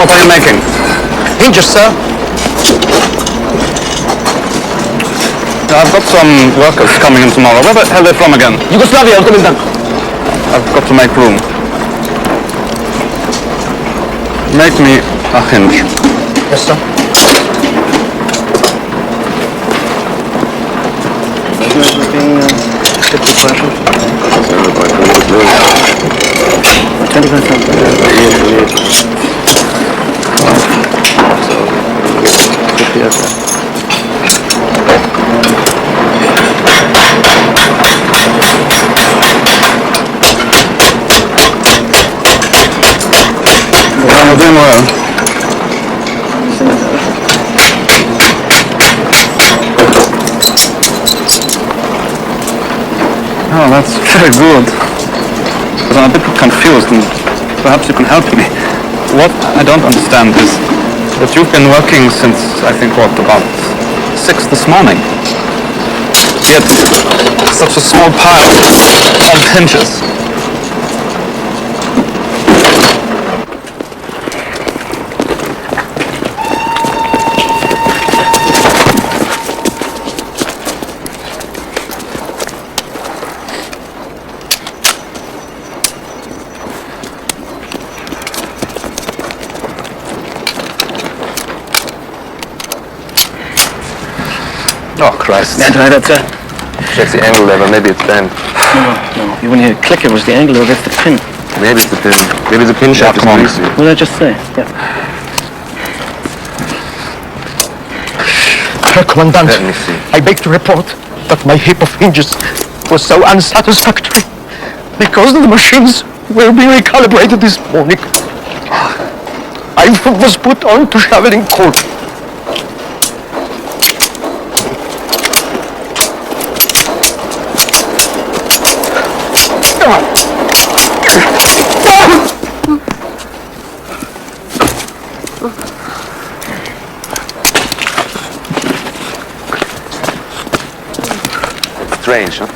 What are you making? Hinges, sir. I've got some workers coming in tomorrow. Where the hell are they from again? Yugoslavia, Commandant. I've got to make room. Make me a hinge. Yes, sir. We're doing well. Oh, that's very good. But I'm a bit confused, and perhaps you can help me. What I don't understand is that you've been working since, I think, what, about 6 this morning? Yet, such a small pile of hinges. Oh, Christ. Yeah, try that, sir. Check the angle lever, maybe it's bent. No. You wouldn't hear a click, it was the angle, or that's the pin. Maybe it's the pin. Maybe the pin shaft is come on. greasy. What did I just say? Yeah. Herr Commandant, Let me see. I beg to report that my heap of hinges was so unsatisfactory because the machines were being recalibrated this morning. I was put on to shoveling coal. Strange, huh?